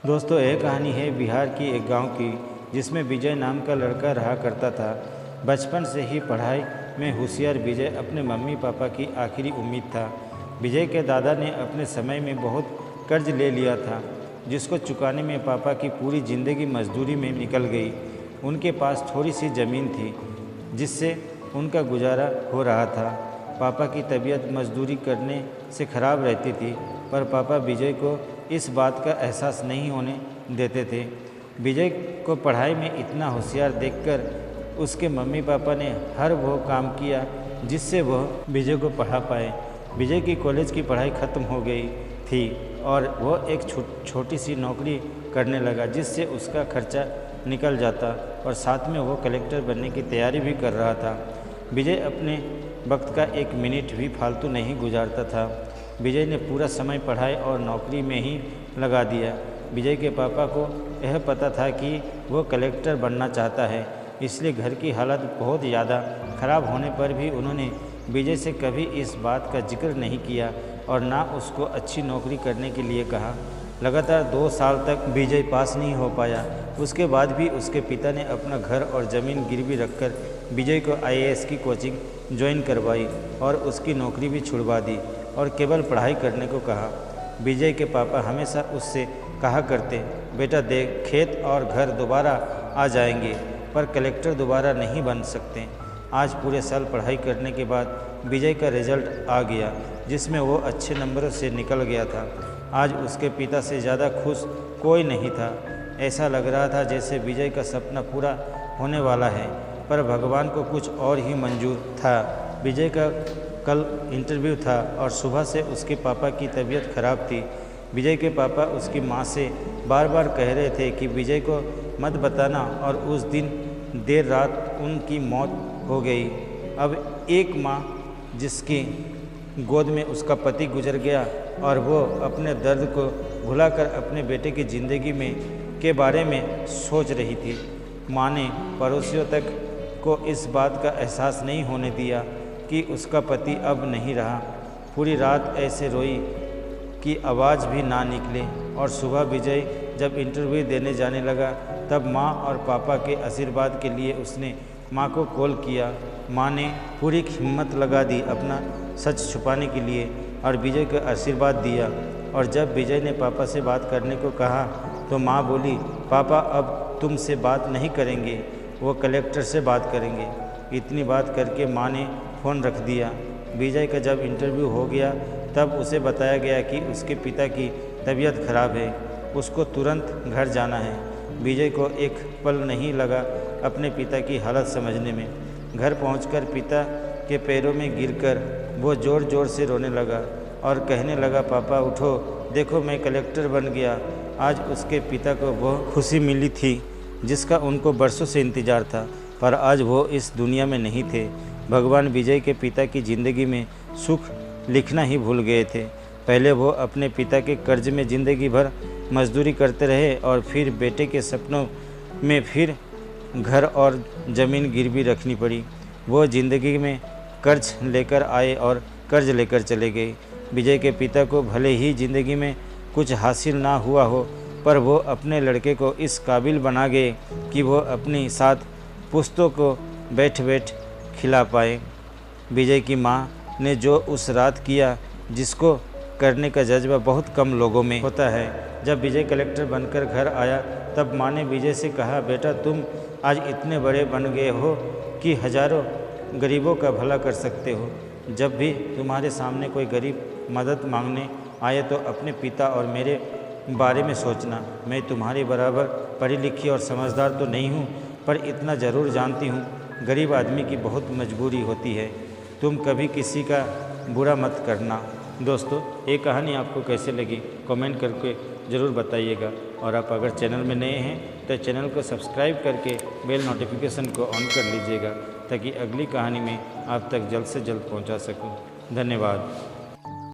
दोस्तों, एक कहानी है बिहार की एक गांव की, जिसमें विजय नाम का लड़का रहा करता था। बचपन से ही पढ़ाई में होशियार विजय अपने मम्मी पापा की आखिरी उम्मीद था। विजय के दादा ने अपने समय में बहुत कर्ज ले लिया था, जिसको चुकाने में पापा की पूरी ज़िंदगी मजदूरी में निकल गई। उनके पास थोड़ी सी ज़मीन थी, जिससे उनका गुजारा हो रहा था। पापा की तबीयत मजदूरी करने से ख़राब रहती थी, पर पापा विजय को इस बात का एहसास नहीं होने देते थे। विजय को पढ़ाई में इतना होशियार देखकर उसके मम्मी पापा ने हर वो काम किया जिससे वह विजय को पढ़ा पाए। विजय की कॉलेज की पढ़ाई ख़त्म हो गई थी और वह एक छोटी सी नौकरी करने लगा, जिससे उसका खर्चा निकल जाता और साथ में वो कलेक्टर बनने की तैयारी भी कर रहा था। विजय अपने वक्त का एक मिनट भी फालतू नहीं गुजारता था। विजय ने पूरा समय पढ़ाई और नौकरी में ही लगा दिया। विजय के पापा को यह पता था कि वो कलेक्टर बनना चाहता है, इसलिए घर की हालत बहुत ज़्यादा ख़राब होने पर भी उन्होंने विजय से कभी इस बात का जिक्र नहीं किया और ना उसको अच्छी नौकरी करने के लिए कहा। लगातार 2 साल तक विजय पास नहीं हो पाया। उसके बाद भी उसके पिता ने अपना घर और ज़मीन गिरवी रखकर विजय को IAS की कोचिंग ज्वाइन करवाई और उसकी नौकरी भी छुड़वा दी और केवल पढ़ाई करने को कहा। विजय के पापा हमेशा उससे कहा करते, बेटा देख, खेत और घर दोबारा आ जाएंगे, पर कलेक्टर दोबारा नहीं बन सकते। आज पूरे साल पढ़ाई करने के बाद विजय का रिजल्ट आ गया, जिसमें वो अच्छे नंबरों से निकल गया था। आज उसके पिता से ज़्यादा खुश कोई नहीं था। ऐसा लग रहा था जैसे विजय का सपना पूरा होने वाला है, पर भगवान को कुछ और ही मंजूर था। विजय का कल इंटरव्यू था और सुबह से उसके पापा की तबीयत खराब थी। विजय के पापा उसकी माँ से बार बार कह रहे थे कि विजय को मत बताना, और उस दिन देर रात उनकी मौत हो गई। अब एक माँ जिसकी गोद में उसका पति गुजर गया और वो अपने दर्द को भुलाकर अपने बेटे की ज़िंदगी में के बारे में सोच रही थी। माँ ने पड़ोसियों तक को इस बात का एहसास नहीं होने दिया कि उसका पति अब नहीं रहा। पूरी रात ऐसे रोई कि आवाज़ भी ना निकले, और सुबह विजय जब इंटरव्यू देने जाने लगा तब माँ और पापा के आशीर्वाद के लिए उसने माँ को कॉल किया। माँ ने पूरी हिम्मत लगा दी अपना सच छुपाने के लिए और विजय को आशीर्वाद दिया। और जब विजय ने पापा से बात करने को कहा तो माँ बोली, पापा अब तुमसे बात नहीं करेंगे, वो कलेक्टर से बात करेंगे। इतनी बात करके माँ ने फ़ोन रख दिया। विजय का जब इंटरव्यू हो गया तब उसे बताया गया कि उसके पिता की तबीयत खराब है, उसको तुरंत घर जाना है। विजय को एक पल नहीं लगा अपने पिता की हालत समझने में। घर पहुंचकर पिता के पैरों में गिरकर वो ज़ोर ज़ोर से रोने लगा और कहने लगा, पापा उठो, देखो मैं कलेक्टर बन गया। आज उसके पिता को वो खुशी मिली थी जिसका उनको बरसों से इंतज़ार था, पर आज वो इस दुनिया में नहीं थे। भगवान विजय के पिता की ज़िंदगी में सुख लिखना ही भूल गए थे। पहले वो अपने पिता के कर्ज में ज़िंदगी भर मजदूरी करते रहे और फिर बेटे के सपनों में फिर घर और ज़मीन गिरवी रखनी पड़ी। वो ज़िंदगी में कर्ज लेकर आए और कर्ज लेकर चले गए। विजय के पिता को भले ही ज़िंदगी में कुछ हासिल ना हुआ हो, पर वो अपने लड़के को इस काबिल बना गए कि वो अपनी साथ पुश्तों को बैठ बैठ खिला पाए। विजय की माँ ने जो उस रात किया, जिसको करने का जज्बा बहुत कम लोगों में होता है। जब विजय कलेक्टर बनकर घर आया तब माँ ने विजय से कहा, बेटा तुम आज इतने बड़े बन गए हो कि हज़ारों गरीबों का भला कर सकते हो। जब भी तुम्हारे सामने कोई गरीब मदद मांगने आए तो अपने पिता और मेरे बारे में सोचना। मैं तुम्हारे बराबर पढ़ी लिखी और समझदार तो नहीं हूँ, पर इतना ज़रूर जानती हूँ, गरीब आदमी की बहुत मजबूरी होती है। तुम कभी किसी का बुरा मत करना। दोस्तों, ये कहानी आपको कैसे लगी कमेंट करके ज़रूर बताइएगा, और आप अगर चैनल में नए हैं तो चैनल को सब्सक्राइब करके बेल नोटिफिकेशन को ऑन कर लीजिएगा, ताकि अगली कहानी में आप तक जल्द से जल्द पहुंचा सकूं। धन्यवाद।